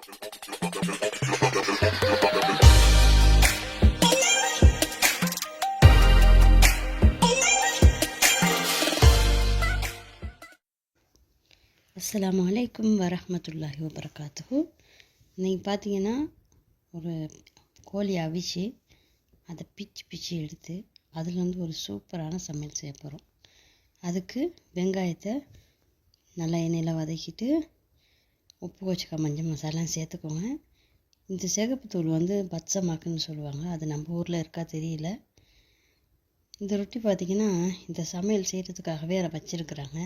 அஸ்ஸலாமு அலைக்கும் வரஹ்மத்துல்லாஹி வபரகாத்துஹு. இன்றைக்கி பார்த்தீங்கன்னா ஒரு கோழி அவிச்சு அதை பிச்சு எடுத்து அதில் வந்து ஒரு சூப்பரான சமையல் செய்ய போகிறோம். அதுக்கு வெங்காயத்தை நல்லா எண்ணெயில் வதக்கிட்டு உப்பு வச்சுக்க மஞ்சள் மசாலாம் சேர்த்துக்கோங்க. இந்த சிகப்புத்தூள் வந்து பச்சைமாக்குன்னு சொல்லுவாங்க, அது நம்ம ஊரில் இருக்கா தெரியல. இந்த ரொட்டி பார்த்திங்கன்னா இந்த சமையல் செய்கிறதுக்காகவே அதை வச்சுருக்குறாங்க,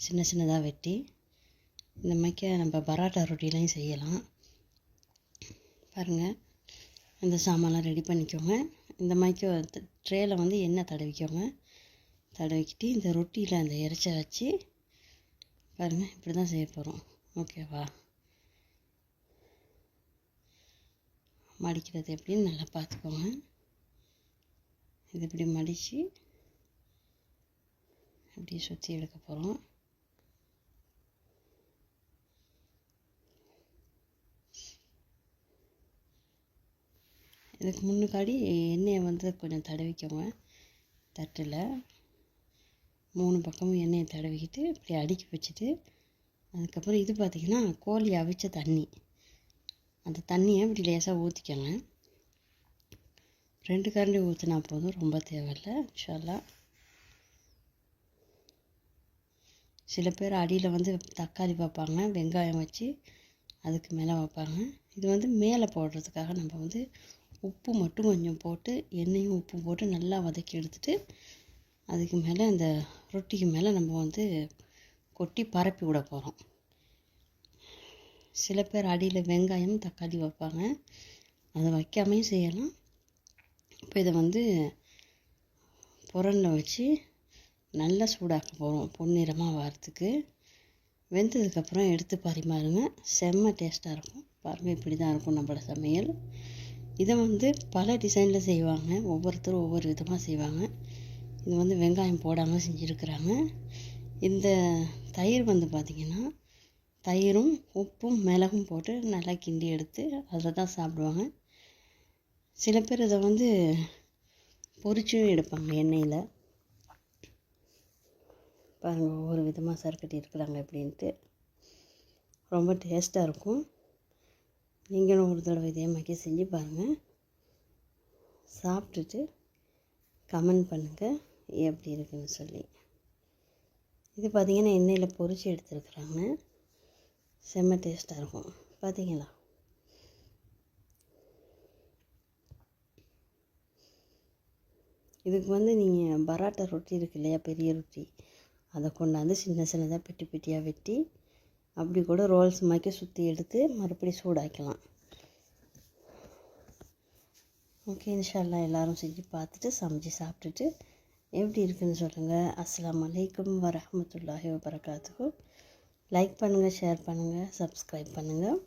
சின்ன சின்னதாக வெட்டி. இந்த மாதிரி நம்ம பராட்டா ரொட்டிலையும் செய்யலாம். பாருங்கள், இந்த சாமான்லாம் ரெடி பண்ணிக்கோங்க. இந்த மாதிரி ட்ரேயில் வந்து எண்ணெய் தடவிக்கோங்க. தடவிக்கிட்டு இந்த ரொட்டியில் அந்த இறைச்ச வச்சு பாருங்கள், இப்படி தான் செய்ய போகிறோம். ஓகேவா? மடிக்கிறது எப்படின்னு நல்லா பார்த்துக்கோங்க. இது இப்படி மடித்து அப்படியே சுற்றி எடுக்க போகிறோம். இதுக்கு முன்னாடி எண்ணெயை வந்து கொஞ்சம் தடவிக்கோங்க. தட்டில் 3 பக்கமும் எண்ணெயை தடவிக்கிட்டு இப்படி அடுக்கி வச்சுட்டு, அதுக்கப்புறம் இது பார்த்திங்கன்னா கோழி அவிச்ச தண்ணி, அந்த தண்ணியை இப்படி லேசாக ஊற்றிக்கோங்க. 2 கரண்டி ஊற்றினா போதும், ரொம்ப தேவையில்லை இன்ஷா அல்லாஹ். சில பேர் அடியில் வந்து தக்காளி வைப்பாங்க, வெங்காயம் வச்சு அதுக்கு மேலே வைப்பாங்க. இது வந்து மேலே போடுறதுக்காக நம்ம வந்து உப்பு மட்டும் கொஞ்சம் போட்டு, எண்ணெயும் உப்பும் போட்டு நல்லா வதக்கி எடுத்துட்டு அதுக்கு மேலே அந்த ரொட்டிக்கு மேலே நம்ம வந்து கொட்டி பரப்பி விட போகிறோம். சில பேர் அடியில் வெங்காயம் தக்காளி வைப்பாங்க, அதை வைக்காமையும் செய்யலாம். இப்போ இதை வந்து புறனில் வச்சு நல்லா சூடாக்க போகிறோம், பொன்னிறமாக வரத்துக்கு. வெந்ததுக்கப்புறம் எடுத்து பரிமாறுங்க, செம்ம டேஸ்ட்டாக இருக்கும். பாருங்கள், இப்படி தான் இருக்கும் நம்மளோட சமையல். இதை வந்து பல டிசைனில் செய்வாங்க, ஒவ்வொருத்தரும் ஒவ்வொரு விதமாக செய்வாங்க. இது வந்து வெங்காயம் போடாமல் செஞ்சுருக்குறாங்க. இந்த தயிர் வந்து பார்த்திங்கன்னா தயிரும் உப்பும் மிளகும் போட்டு நல்லா கிண்டி எடுத்து அதில் தான் சாப்பிடுவாங்க. சில பேர் இதை வந்து பொரிச்சும் எடுப்பாங்க எண்ணெயில். பாருங்கள், ஒவ்வொரு விதமாக சறுக்கட்டி இருக்கிறாங்க அப்படின்ட்டு. ரொம்ப டேஸ்ட்டாக இருக்கும். நீங்களும் ஒரு தடவை இதே மாதிரி செஞ்சு பாருங்கள். சாப்பிட்டுட்டு கமெண்ட் பண்ணுங்கள் எப்படி இருக்குன்னு சொல்லி. இது பார்த்திங்கன்னா எண்ணெயில் பொரிச்சு எடுத்துருக்குறாங்க, செம்ம டேஸ்ட்டாக இருக்கும். பார்த்தீங்களா? இதுக்கு வந்து நீங்கள் பராட்டா ரொட்டி இருக்கு இல்லையா, பெரிய ரொட்டி, அதை கொண்டாந்து சின்ன சின்னதாக பெட்டி பெட்டியாக வெட்டி அப்படி கூட ரோல்ஸ் மாதிரி சுற்றி எடுத்து மறுபடியும் சூடாக்கலாம். ஓகே, இன்ஷா அல்லாஹ் எல்லோரும் செஞ்சு பார்த்துட்டு சமைச்சு சாப்பிட்டுட்டு எப்படி இருக்குன்னு சொல்லுங்கள். அஸ்ஸலாமு அலைக்கும் வரஹ்மத்துல்லாஹி வபரகாத்துஹு. லைக் பண்ணுங்கள், ஷேர் பண்ணுங்கள், சப்ஸ்கிரைப் பண்ணுங்கள்.